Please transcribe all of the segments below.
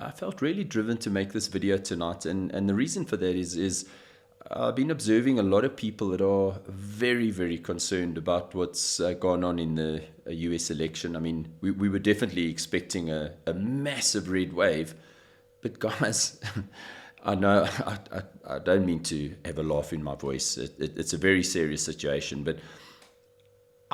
I felt really driven to make this video tonight, and the reason for that is I've been observing a lot of people that are very, very concerned about what's gone on in the US election. I mean, we were definitely expecting a massive red wave, but guys, I know I don't mean to have a laugh in my voice. It's a very serious situation, but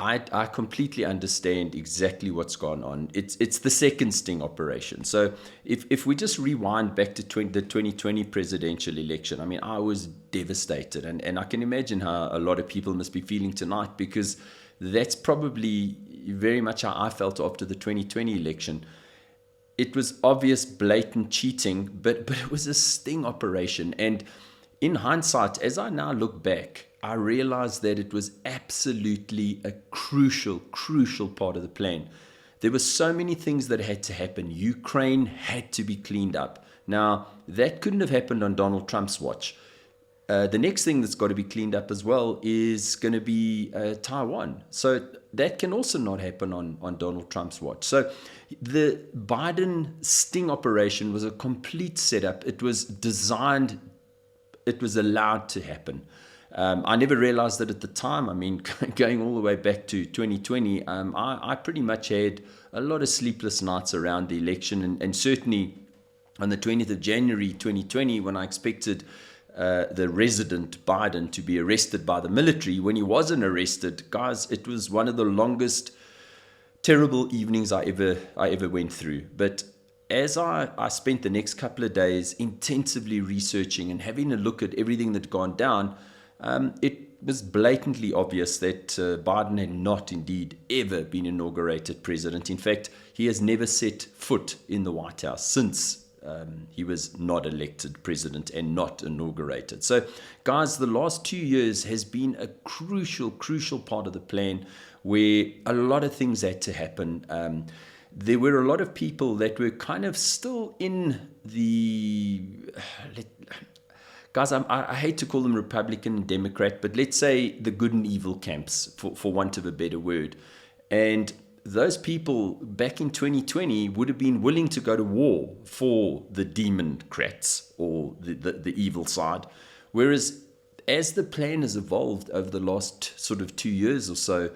I completely understand exactly what's gone on. It's the second sting operation. So if we just rewind back to the 2020 presidential election, I mean, I was devastated. And I can imagine how a lot of people must be feeling tonight, because that's probably very much how I felt after the 2020 election. It was obvious, blatant cheating, but it was a sting operation. And in hindsight, as I now look back, I realized that it was absolutely a crucial part of the plan. There were so many things that had to happen. Ukraine had to be cleaned up. Now, that couldn't have happened on Donald Trump's watch. The next thing that's got to be cleaned up as well is going to be Taiwan. So that can also not happen on Donald Trump's watch. So the Biden sting operation was a complete setup. It was designed, it was allowed to happen. I never realized that at the time. I mean, going all the way back to 2020, I pretty much had a lot of sleepless nights around the election. And certainly on the 20th of January 2020, when I expected the resident Biden to be arrested by the military, when he wasn't arrested, guys, it was one of the longest, terrible evenings I ever went through. But as I spent the next couple of days intensively researching and having a look at everything that had gone down, it was blatantly obvious that Biden had not indeed ever been inaugurated president. In fact, he has never set foot in the White House since he was not elected president and not inaugurated. So, guys, the last 2 years has been a crucial part of the plan, where a lot of things had to happen. There were a lot of people that were kind of still in the... Guys, I hate to call them Republican and Democrat, but let's say the good and evil camps, for want of a better word. And those people back in 2020 would have been willing to go to war for the Democrats or the evil side. Whereas as the plan has evolved over the last sort of 2 years or so,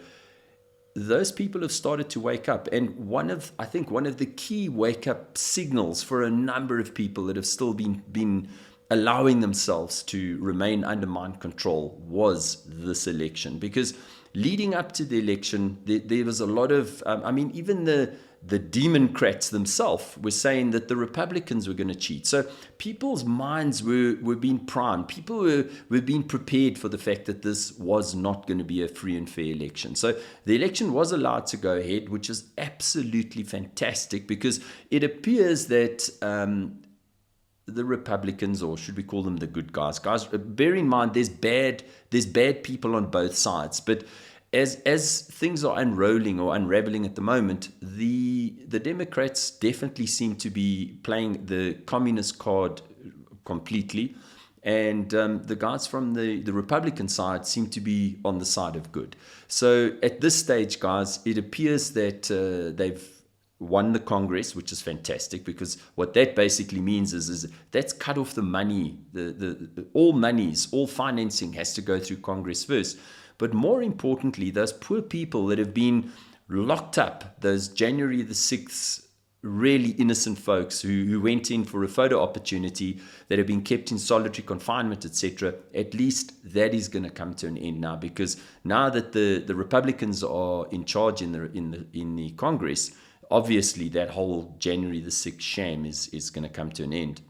those people have started to wake up. And I think one of the key wake-up signals for a number of people that have still been allowing themselves to remain under mind control was this election. Because leading up to the election, there was a lot of, even the Democrats themselves were saying that the Republicans were going to cheat. So people's minds were being primed. People were being prepared for the fact that this was not going to be a free and fair election. So the election was allowed to go ahead, which is absolutely fantastic, because it appears that the Republicans, or should we call them the good guys? Guys, bear in mind there's bad people on both sides, but as things are unrolling or unraveling at the moment, the Democrats definitely seem to be playing the communist card completely, and the guys from the Republican side seem to be on the side of good. So at this stage, guys, it appears that they've won the Congress, which is fantastic, because what that basically means is that's cut off the money. All financing has to go through Congress first. But more importantly, those poor people that have been locked up, those January the 6th, really innocent folks who went in for a photo opportunity, that have been kept in solitary confinement, etc., at least that is going to come to an end now, because now that the Republicans are in charge in the Congress, obviously that whole January the 6th sham is going to come to an end.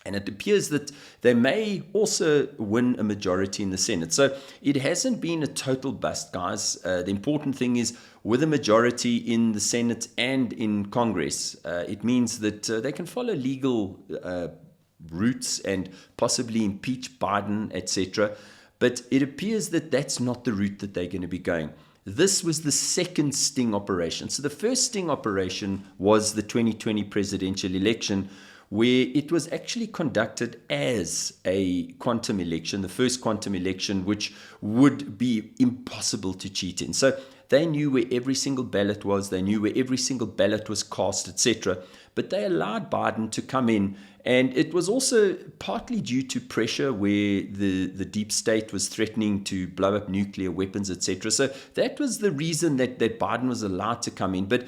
And it appears that they may also win a majority in the Senate. So it hasn't been a total bust, guys. The important thing is, with a majority in the Senate and in Congress, it means that they can follow legal routes and possibly impeach Biden, etc. But it appears that that's not the route that they're going to be going. This was the second sting operation. So the first sting operation was the 2020 presidential election, where it was actually conducted as a quantum election, the first quantum election, which would be impossible to cheat in. So they knew where every single ballot was, they knew where every single ballot was cast, etc. But they allowed Biden to come in, and it was also partly due to pressure where the deep state was threatening to blow up nuclear weapons, etc. So that was the reason that Biden was allowed to come in. But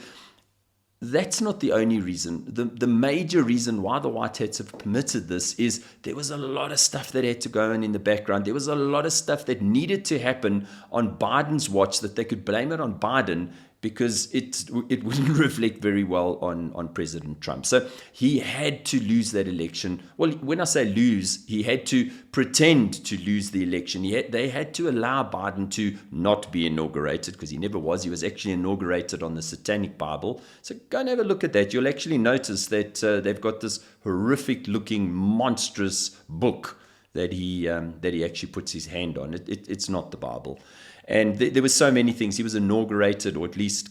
that's not the only reason. The major reason why the White Hats have permitted this is there was a lot of stuff that had to go on in the background. There was a lot of stuff that needed to happen on Biden's watch that they could blame it on Biden, because it wouldn't reflect very well on President Trump. So he had to lose that election. Well, when I say lose, he had to pretend to lose the election. They had to allow Biden to not be inaugurated, because he never was. He was actually inaugurated on the Satanic Bible. So go and have a look at that. You'll actually notice that they've got this horrific-looking, monstrous book that he actually puts his hand on. It's not the Bible. And there were so many things. He was inaugurated, or at least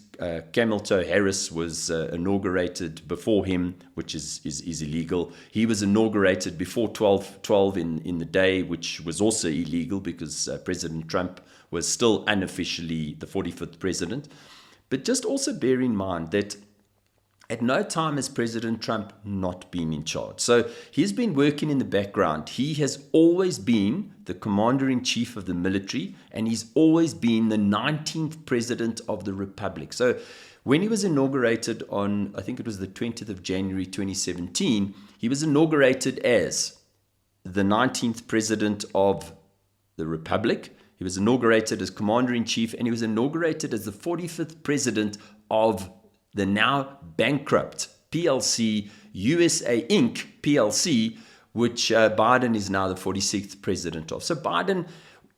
Camel Toe Harris was inaugurated before him, which is illegal. He was inaugurated before 12 in the day, which was also illegal, because President Trump was still unofficially the 45th president. But just also bear in mind that at no time has President Trump not been in charge. So he's been working in the background. He has always been the commander-in-chief of the military, and he's always been the 19th president of the republic. So when he was inaugurated on, I think it was the 20th of January 2017, he was inaugurated as the 19th president of the republic. He was inaugurated as commander-in-chief, and he was inaugurated as the 45th president of the now bankrupt PLC, USA Inc. PLC, which Biden is now the 46th president of. So Biden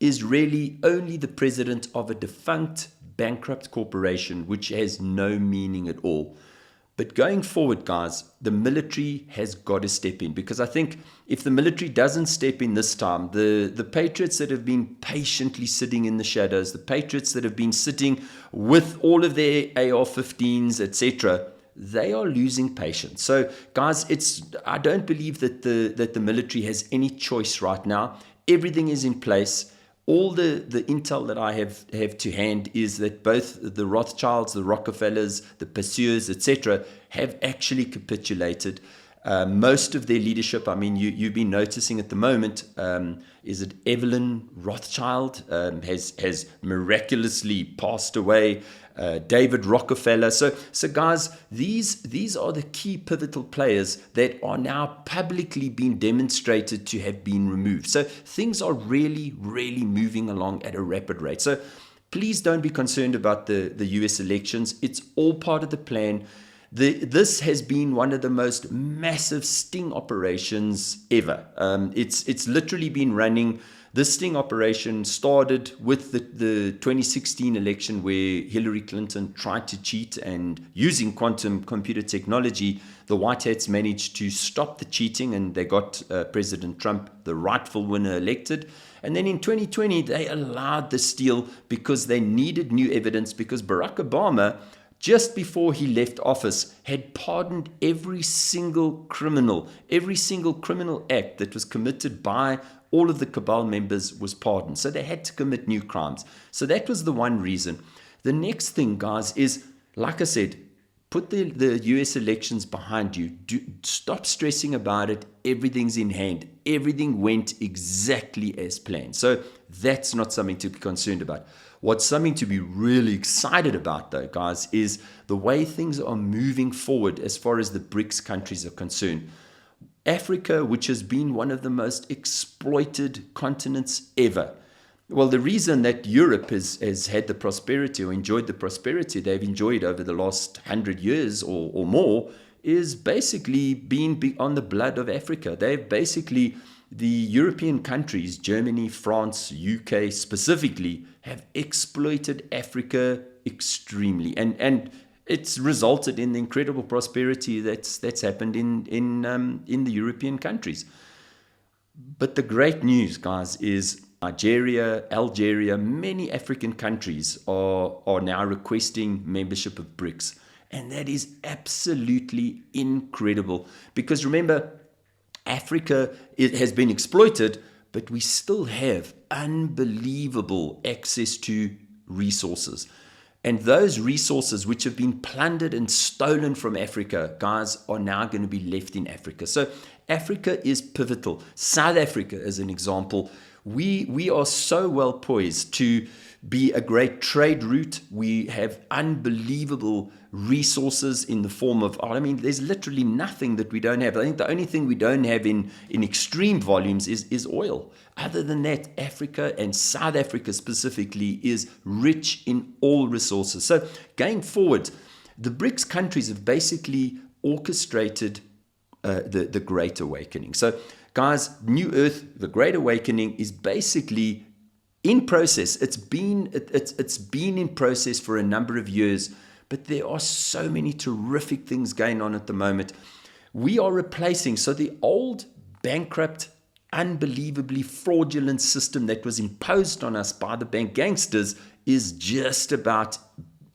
is really only the president of a defunct, bankrupt corporation, which has no meaning at all. But going forward, guys, the military has got to step in, because I think if the military doesn't step in this time, the patriots that have been patiently sitting in the shadows, the patriots that have been sitting with all of their AR-15s, etc., they are losing patience. So, guys, I don't believe that the military has any choice right now. Everything is in place. All the intel that I have to hand is that both the Rothschilds, the Rockefellers, the Pursuers, etc., have actually capitulated. Most of their leadership, I mean, you've been noticing at the moment, is it Evelyn Rothschild has miraculously passed away. David Rockefeller. So guys, these are the key pivotal players that are now publicly being demonstrated to have been removed. So things are really, really moving along at a rapid rate. So please don't be concerned about the US elections. It's all part of the plan. This has been one of the most massive sting operations ever. It's literally been running. This sting operation started with the 2016 election, where Hillary Clinton tried to cheat, and using quantum computer technology, the White Hats managed to stop the cheating, and they got President Trump, the rightful winner, elected. And then in 2020, they allowed the steal because they needed new evidence, because Barack Obama, just before he left office, had pardoned every single criminal act that was committed by all of the cabal members was pardoned. So they had to commit new crimes. So that was the one reason. The next thing, guys, is, like I said, put the US elections behind you. Stop stressing about it. Everything's in hand. Everything went exactly as planned. So that's not something to be concerned about. What's something to be really excited about, though, guys, is the way things are moving forward as far as the BRICS countries are concerned. Africa, which has been one of the most exploited continents ever. Well, the reason that Europe has had the prosperity, or enjoyed the prosperity they've enjoyed over the last 100 years or more, is basically being on the blood of Africa. They've basically, the European countries, Germany, France, UK specifically, have exploited Africa extremely. And it's resulted in the incredible prosperity that's happened in the European countries. But the great news, guys, is Nigeria, Algeria, many African countries are now requesting membership of BRICS. And that is absolutely incredible. Because remember, Africa, it has been exploited, but we still have unbelievable access to resources. And those resources which have been plundered and stolen from Africa, guys, are now going to be left in Africa. So Africa is pivotal. South Africa, as an example, we are so well poised to be a great trade route. We have unbelievable resources in the form of, I mean, there's literally nothing that we don't have. I think the only thing we don't have in extreme volumes is oil. Other than that, Africa, and South Africa specifically, is rich in all resources. So going forward, the BRICS countries have basically orchestrated the Great Awakening. So guys, New Earth, the Great Awakening, is basically in process. It's been in process for a number of years, but there are so many terrific things going on at the moment. We are replacing, so the old bankrupt, unbelievably fraudulent system that was imposed on us by the bank gangsters is just about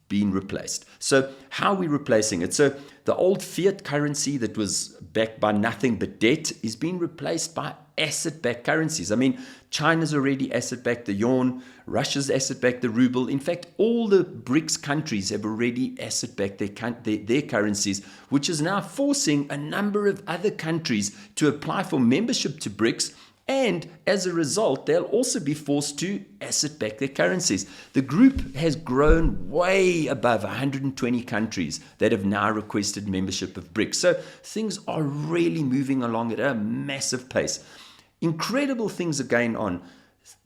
being replaced. So how are we replacing it? So the old fiat currency that was backed by nothing but debt is being replaced by asset-backed currencies. I mean, China's already asset-backed the yuan, Russia's asset-backed the ruble. In fact, all the BRICS countries have already asset-backed their currencies, which is now forcing a number of other countries to apply for membership to BRICS. And as a result, they'll also be forced to asset back their currencies. The group has grown way above 120 countries that have now requested membership of BRICS. So things are really moving along at a massive pace. Incredible things are going on.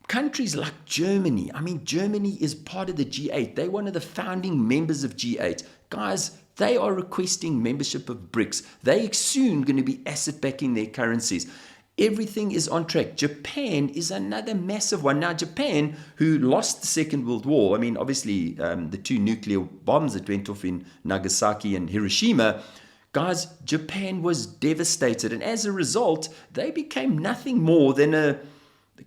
Countries like Germany, I mean, Germany is part of the G8. They're one of the founding members of G8. Guys, they are requesting membership of BRICS. They're soon going to be asset backing their currencies. Everything is on track. Japan is another massive one. Now, Japan, who lost the Second World War, I mean, obviously the two nuclear bombs that went off in Nagasaki and Hiroshima, guys, Japan was devastated. And as a result, they became nothing more than a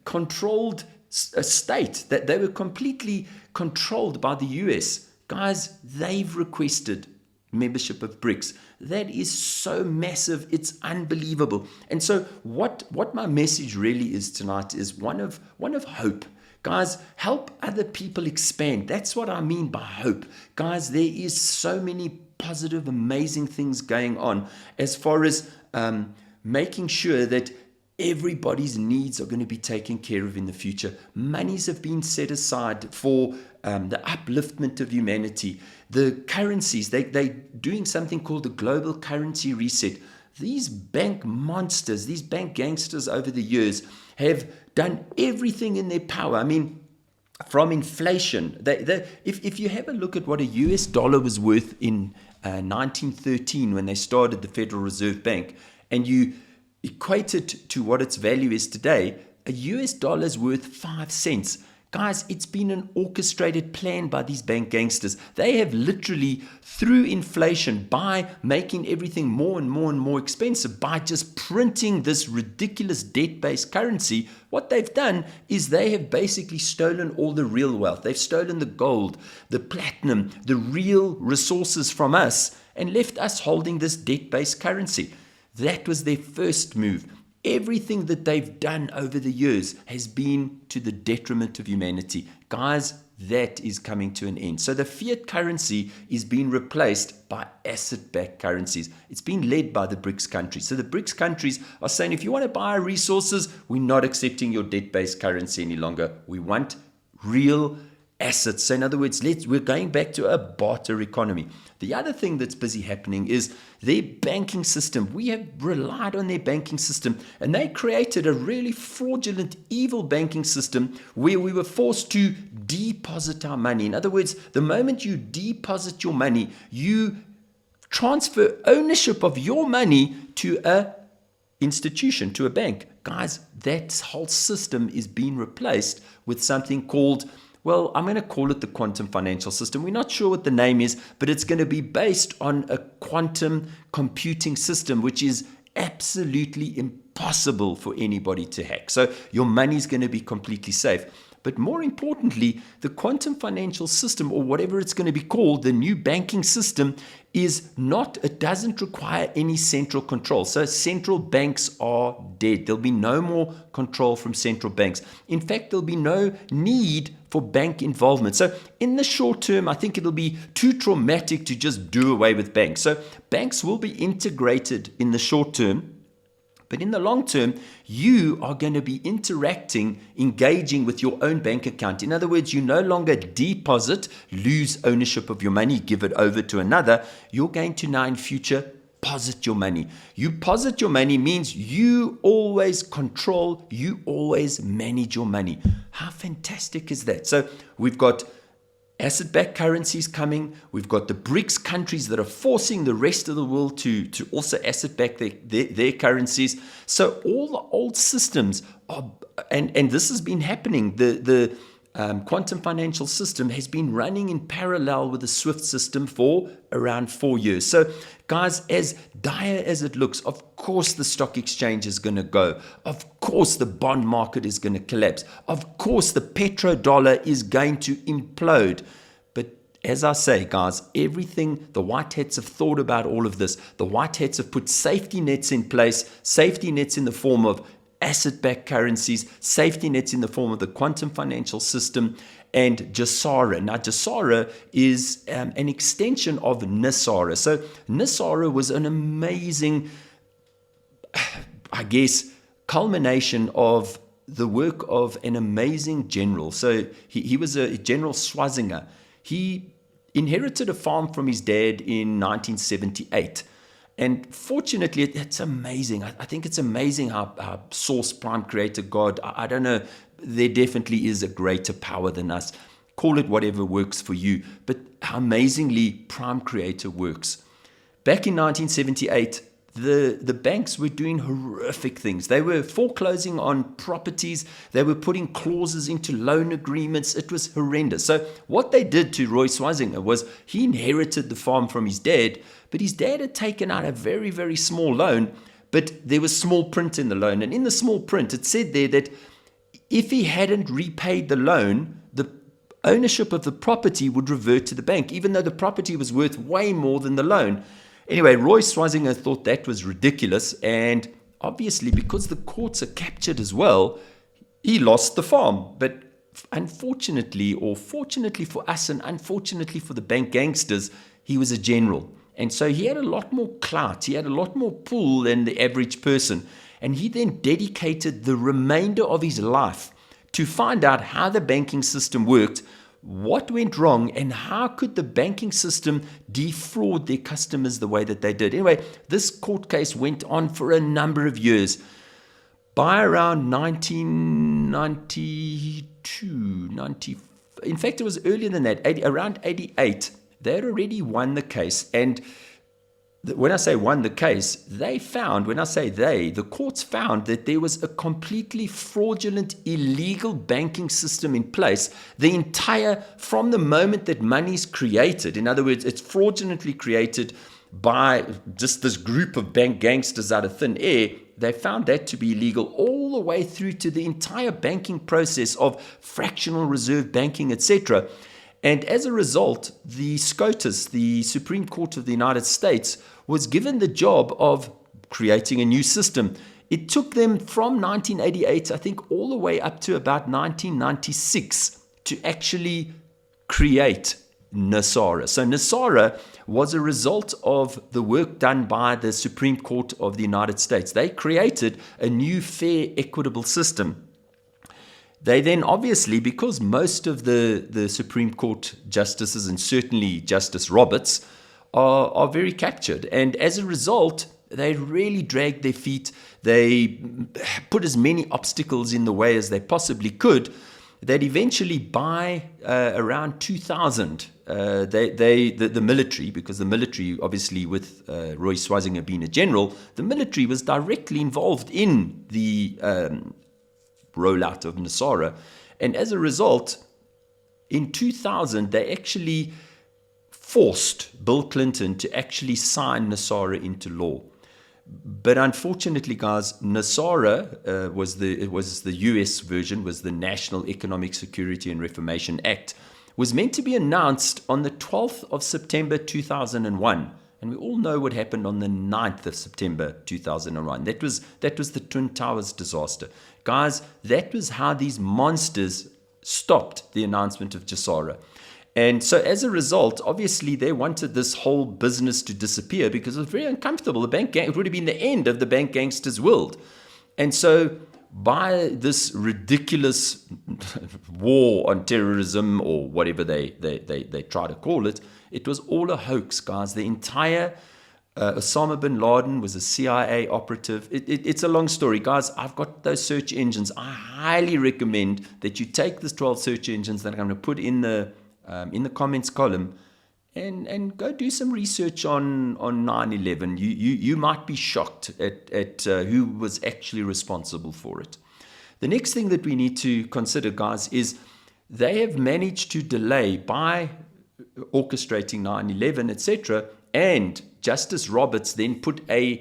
controlled state, that they were completely controlled by the US. Guys, they've requested membership of BRICS. That is so massive, it's unbelievable. And so what my message really is tonight is one of hope. Guys, help other people expand. That's what I mean by hope. Guys, there is so many positive, amazing things going on as far as making sure that everybody's needs are going to be taken care of in the future. Monies have been set aside for the upliftment of humanity. The currencies, they're doing something called the global currency reset. These bank monsters, these bank gangsters over the years have done everything in their power. I mean, from inflation, if you have a look at what a US dollar was worth in 1913 when they started the Federal Reserve Bank, and you equate it to what its value is today, a US dollar is worth 5 cents. Guys, it's been an orchestrated plan by these bank gangsters. They have literally, through inflation, by making everything more and more and more expensive, by just printing this ridiculous debt-based currency, what they've done is they have basically stolen all the real wealth. They've stolen the gold, the platinum, the real resources from us, and left us holding this debt-based currency. That was their first move. Everything that they've done over the years has been to the detriment of humanity. Guys, that is coming to an end. So the fiat currency is being replaced by asset-backed currencies. It's being led by the BRICS countries. So the BRICS countries are saying, if you want to buy our resources, we're not accepting your debt-based currency any longer. We want real assets. So in other words, we're going back to a barter economy. The other thing that's busy happening is their banking system. We have relied on their banking system, and they created a really fraudulent, evil banking system where we were forced to deposit our money. In other words, the moment you deposit your money, you transfer ownership of your money to a institution, to a bank. Guys, that whole system is being replaced with something called, well, I'm going to call it the quantum financial system. We're not sure what the name is, but it's going to be based on a quantum computing system, which is absolutely impossible for anybody to hack. So your money is going to be completely safe. But more importantly, the quantum financial system, or whatever it's going to be called, the new banking system, it doesn't require any central control. So central banks are dead. There'll be no more control from central banks. In fact, there'll be no need for bank involvement. So in the short term, I think it'll be too traumatic to just do away with banks. So banks will be integrated in the short term. But in the long term, you are going to be engaging with your own bank account. In other words, you no longer deposit, lose ownership of your money, give it over to another. You're going to now in future posit your money. You posit your money means you always control, you always manage your money. How fantastic is that? So we've got asset-backed currencies coming. We've got the BRICS countries that are forcing the rest of the world to also asset-back their currencies. So all the old systems are, and this has been happening. The quantum financial system has been running in parallel with the SWIFT system for around 4 years. So guys, as dire as it looks, of course the stock exchange is going to go. Of course the bond market is going to collapse. Of course the petrodollar is going to implode. But as I say, guys, everything, the white hats have thought about all of this. The white hats have put safety nets in place, safety nets in the form of asset-backed currencies, safety nets in the form of the quantum financial system, and NESARA. Now, NESARA is an extension of NESARA. So NESARA was an amazing, I guess, culmination of the work of an amazing general. So he was a General Schwarzenegger. He inherited a farm from his dad in 1978. And fortunately, it's amazing. I think it's amazing how Source, Prime Creator, God, I don't know, there definitely is a greater power than us. Call it whatever works for you. But how amazingly Prime Creator works. Back in 1978, the banks were doing horrific things. They were foreclosing on properties. They were putting clauses into loan agreements. It was horrendous. So what they did to Roy Schwarzenegger was he inherited the farm from his dad, but his dad had taken out a very, very small loan, but there was small print in the loan. And in the small print, it said there that if he hadn't repaid the loan, the ownership of the property would revert to the bank, even though the property was worth way more than the loan. Anyway, Roy Schwarzenegger thought that was ridiculous, and obviously because the courts are captured as well, he lost the farm. But unfortunately, or fortunately for us and unfortunately for the bank gangsters, he was a general. And so he had a lot more clout, he had a lot more pull than the average person. And he then dedicated the remainder of his life to find out how the banking system worked, what went wrong, and how could the banking system defraud their customers the way that they did. Anyway, this court case went on for a number of years. By around 1992, in fact, it was earlier than that, around 88, they had already won the case. And when I say won the case, they found, when I say they, the courts found that there was a completely fraudulent, illegal banking system in place. From the moment that money's created, in other words, it's fraudulently created by just this group of bank gangsters out of thin air, they found that to be illegal all the way through to the entire banking process of fractional reserve banking, etc. And as a result, the SCOTUS, the Supreme Court of the United States, was given the job of creating a new system. It took them from 1988, I think, all the way up to about 1996 to actually create NESARA. So NESARA was a result of the work done by the Supreme Court of the United States. They created a new, fair, equitable system. They then obviously, because most of the Supreme Court justices, and certainly Justice Roberts, are very captured. And as a result, they really dragged their feet. They put as many obstacles in the way as they possibly could, that eventually by around 2000, the military, because the military, obviously with Roy Schwarzenegger being a general, the military was directly involved in the rollout of NESARA. And as a result, in 2000, they actually forced Bill Clinton to actually sign NESARA into law. But unfortunately, guys, NESARA was the US version, was the National Economic Security and Reformation Act, was meant to be announced on the 12th of September 2001. And we all know what happened on the 9th of September 2001. That was the Twin Towers disaster. Guys, that was how these monsters stopped the announcement of NESARA. And so as a result, obviously they wanted this whole business to disappear because it was very uncomfortable. It would have been the end of the bank gangsters' world. And so by this ridiculous war on terrorism, or whatever they try to call it, it was all a hoax, guys. The entire Osama bin Laden was a CIA operative. It's a long story, guys. I've got those search engines. I highly recommend that you take these 12 search engines that I'm going to put in the comments column and go do some research on 9/11. You might be shocked at who was actually responsible for it. The next thing that we need to consider, guys, is they have managed to delay by orchestrating 9/11, etc. And Justice Roberts then put an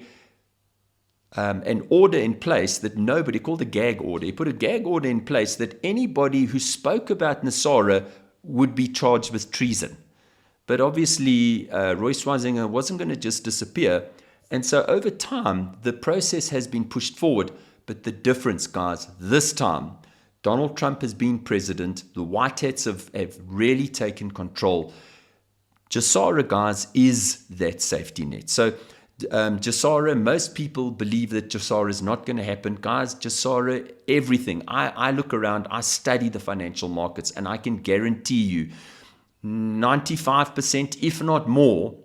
order in place that nobody, called a gag order. He put a gag order in place that anybody who spoke about NESARA would be charged with treason. But obviously, Roy Swazinger wasn't going to just disappear. And so over time, the process has been pushed forward. But the difference, guys, this time, Donald Trump has been president. The White Hats have really taken control. NESARA, guys, is that safety net. So NESARA, most people believe that NESARA is not going to happen. Guys, NESARA, everything. I look around, I study the financial markets, and I can guarantee you 95%, if not more,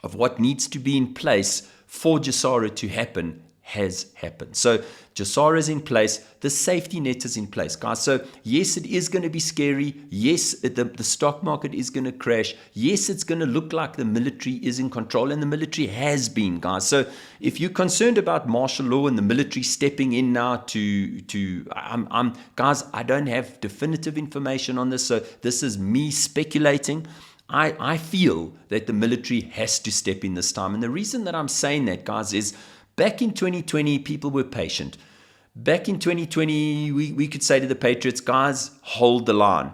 of what needs to be in place for NESARA to happen has happened. So NESARA is in place. The safety net is in place, guys. So yes, it is going to be scary. Yes, the stock market is going to crash. Yes, it's going to look like the military is in control, and the military has been, guys. So if you're concerned about martial law and the military stepping in now guys, I don't have definitive information on this. So this is me speculating. I feel that the military has to step in this time. And the reason that I'm saying that, guys, is back in 2020, people were patient. Back in 2020, we could say to the Patriots, guys, hold the line.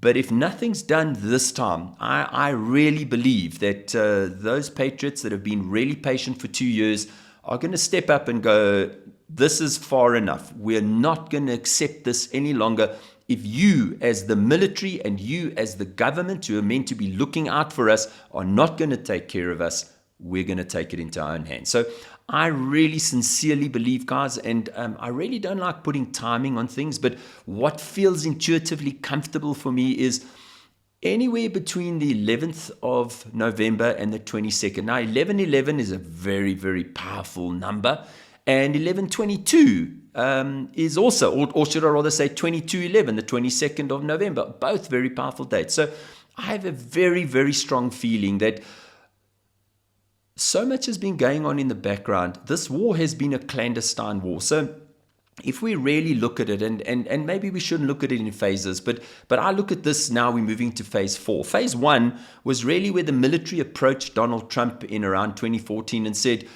But if nothing's done this time, I really believe that those Patriots that have been really patient for 2 years are going to step up and go, this is far enough. We're not going to accept this any longer. If you as the military and you as the government, who are meant to be looking out for us, are not going to take care of us, we're going to take it into our own hands. So I really sincerely believe, guys, and I really don't like putting timing on things, but what feels intuitively comfortable for me is anywhere between the 11th of November and the 22nd. Now, 11/11 is a very, very powerful number, and 11/22 is also, or should I rather say 22/11, the 22nd of November, both very powerful dates. So I have a very, very strong feeling that so much has been going on in the background. This war has been a clandestine war. So if we really look at it, and maybe we shouldn't look at it in phases, but I look at this now, we're moving to phase 4. Phase 1 was really where the military approached Donald Trump in around 2014 and said,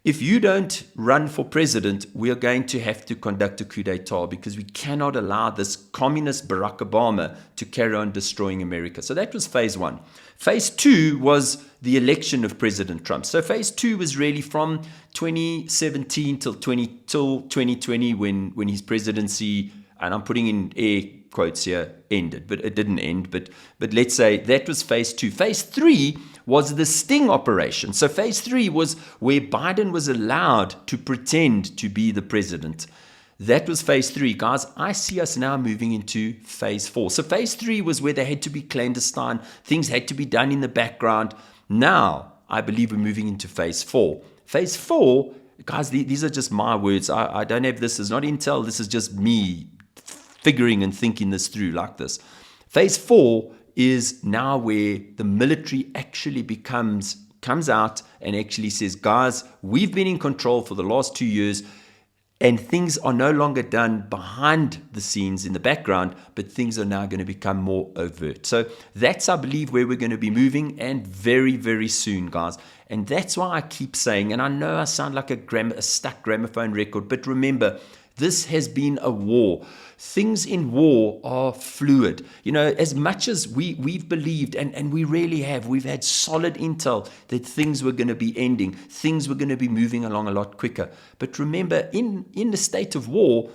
if you don't run for president, we are going to have to conduct a coup d'etat because we cannot allow this communist Barack Obama to carry on destroying America. So that was phase 1. Phase 2 was the election of President Trump. So phase 2 was really from 2017 till 2020 when his presidency, and I'm putting in air quotes here, ended, but it didn't end. But let's say that was phase 2. Phase 3 was the sting operation. So phase 3 was where Biden was allowed to pretend to be the president. That was phase 3. Guys, I see us now moving into phase 4. So phase 3 was where they had to be clandestine. Things had to be done in the background. Now, I believe we're moving into phase 4. Phase 4, guys, these are just my words. I don't have this. It's not intel. This is just me figuring and thinking this through like this. Phase 4 is now where the military actually comes out and actually says, guys, we've been in control for the last 2 years, and things are no longer done behind the scenes in the background, but things are now going to become more overt. So that's, I believe, where we're going to be moving, and very, very soon, guys. And that's why I keep saying, and I know I sound like a stuck gramophone record, but remember, this has been a war. Things in war are fluid. As much as we've believed, and we really have, we've had solid intel that things were going to be ending, things were going to be moving along a lot quicker. But remember, in the state of war,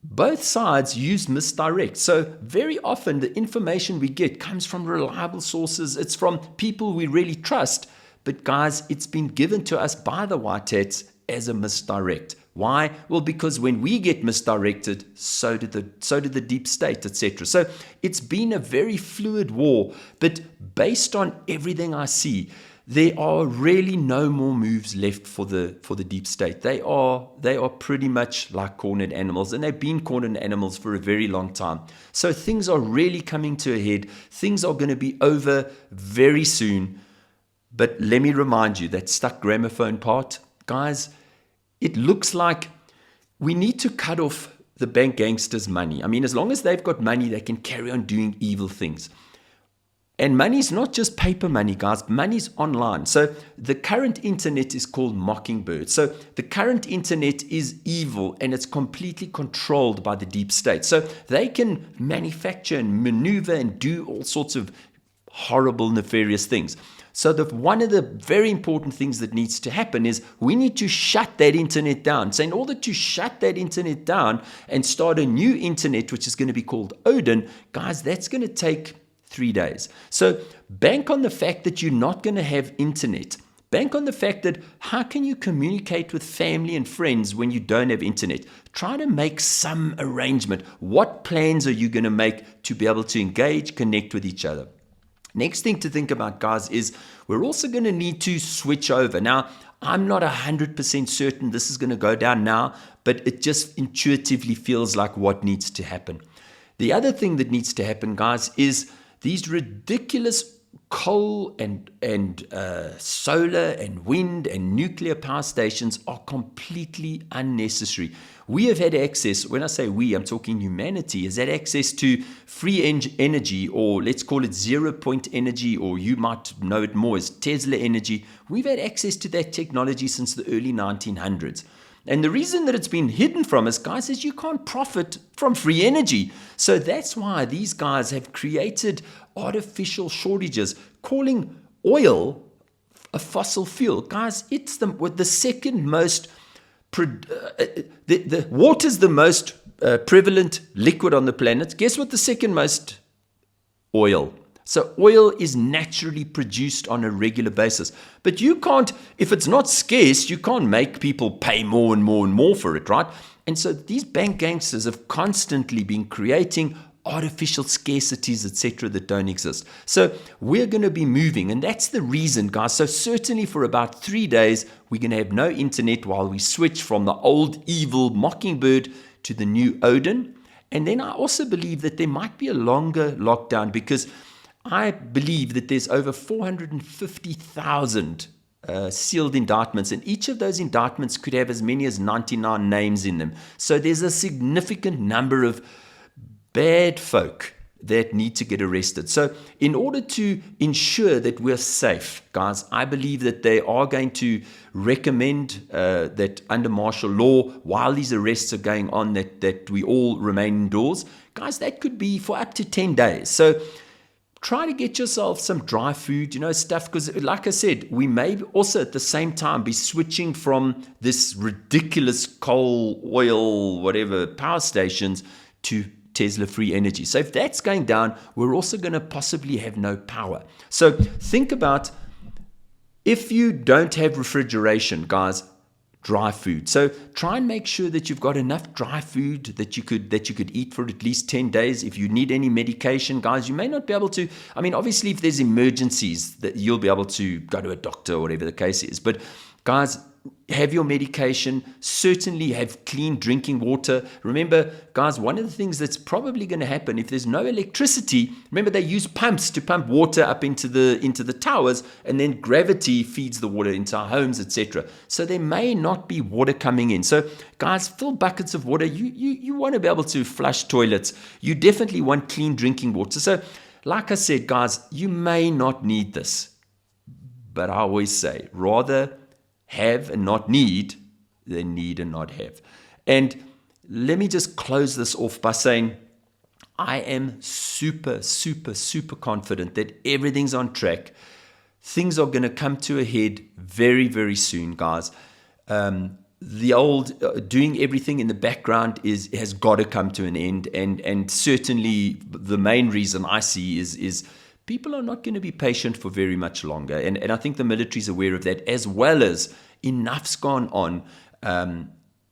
both sides use misdirect. So very often the information we get comes from reliable sources. It's from people we really trust. But guys, it's been given to us by the white hats as a misdirect. Why? Well, because when we get misdirected, so did the deep state, etc. So it's been a very fluid war. But based on everything I see, there are really no more moves left for the deep state. They are pretty much like cornered animals, and they've been cornered animals for a very long time. So things are really coming to a head. Things are going to be over very soon. But let me remind you, that stuck gramophone part, guys, it looks like we need to cut off the bank gangsters' money. I mean, as long as they've got money, they can carry on doing evil things. And money's not just paper money, guys. Money's online. So the current internet is called Mockingbird. So the current internet is evil, and it's completely controlled by the deep state. So they can manufacture and maneuver and do all sorts of horrible, nefarious things. So one of the very important things that needs to happen is we need to shut that internet down. So in order to shut that internet down and start a new internet, which is going to be called Odin, guys, that's going to take 3 days. So bank on the fact that you're not going to have internet. Bank on the fact that how can you communicate with family and friends when you don't have internet? Try to make some arrangement. What plans are you going to make to be able to engage, connect with each other? Next thing to think about, guys, is we're also going to need to switch over. Now, I'm not 100% certain this is going to go down now, but it just intuitively feels like what needs to happen. The other thing that needs to happen, guys, is these ridiculous coal and solar and wind and nuclear power stations are completely unnecessary. We have had access, when I say we, I'm talking humanity, has had access to free energy, or let's call it 0-point energy, or you might know it more as Tesla energy. We've had access to that technology since the early 1900s. And the reason that it's been hidden from us, guys, is you can't profit from free energy. So that's why these guys have created artificial shortages, calling oil a fossil fuel. Guys, it's the second most, the water's the most prevalent liquid on the planet. Guess what the second most? Oil. So oil is naturally produced on a regular basis. But you can't, if it's not scarce, you can't make people pay more and more and more for it, right? And so these bank gangsters have constantly been creating artificial scarcities, etc., that don't exist. So we're going to be moving, and that's the reason, guys. So certainly for about 3 days, we're going to have no internet while we switch from the old evil Mockingbird to the new Odin. And then I also believe that there might be a longer lockdown, because I believe that there's over 450,000 sealed indictments, and each of those indictments could have as many as 99 names in them. So there's a significant number of bad folk that need to get arrested. So in order to ensure that we're safe, guys, I believe that they are going to recommend that under martial law, while these arrests are going on, that we all remain indoors. Guys, that could be for up to 10 days. So try to get yourself some dry food, stuff, because like I said, we may also at the same time be switching from this ridiculous coal, oil, whatever, power stations to Tesla free energy. So if that's going down, we're also going to possibly have no power. So think about, if you don't have refrigeration, guys, dry food. So try and make sure that you've got enough dry food that you could eat for at least 10 days. If you need any medication, guys, you may not be able to. I mean, obviously, if there's emergencies, that you'll be able to go to a doctor or whatever the case is. But guys, have your medication, certainly have clean drinking water. Remember, guys, one of the things that's probably going to happen if there's no electricity, remember they use pumps to pump water up into the towers, and then gravity feeds the water into our homes, etc. So there may not be water coming in. So guys, fill buckets of water. You want to be able to flush toilets. You definitely want clean drinking water. So like I said, guys, you may not need this, But I always say, rather have and not need than need and not have. And let me just close this off by saying, I am super, super, super confident that everything's on track. Things are going to come to a head very, very soon, guys. The old doing everything in the background has got to come to an end. And certainly the main reason I see is people are not going to be patient for very much longer. And I think the military is aware of that, as well as enough's gone on.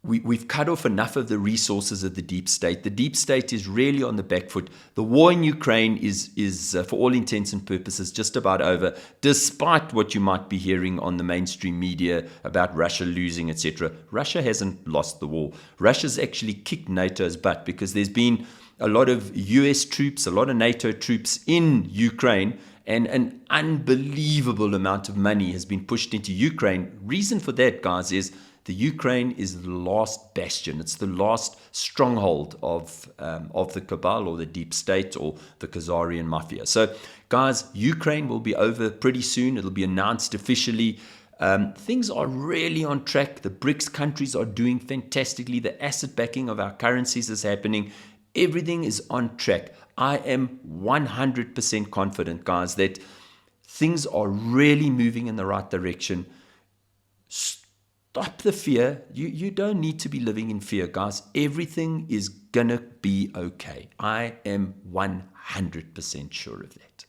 We've cut off enough of the resources of the deep state. The deep state is really on the back foot. The war in Ukraine is for all intents and purposes, just about over, despite what you might be hearing on the mainstream media about Russia losing, etc. Russia hasn't lost the war. Russia's actually kicked NATO's butt, because there's been a lot of US troops, a lot of NATO troops in Ukraine, and an unbelievable amount of money has been pushed into Ukraine. Reason for that, guys, is the Ukraine is the last bastion. It's the last stronghold of the cabal or the deep state or the Khazarian mafia. So, guys, Ukraine will be over pretty soon. It'll be announced officially. Things are really on track. The BRICS countries are doing fantastically. The asset backing of our currencies is happening. Everything is on track. I am 100% confident, guys, that things are really moving in the right direction. Stop the fear. You don't need to be living in fear, guys. Everything is going to be okay. I am 100% sure of that.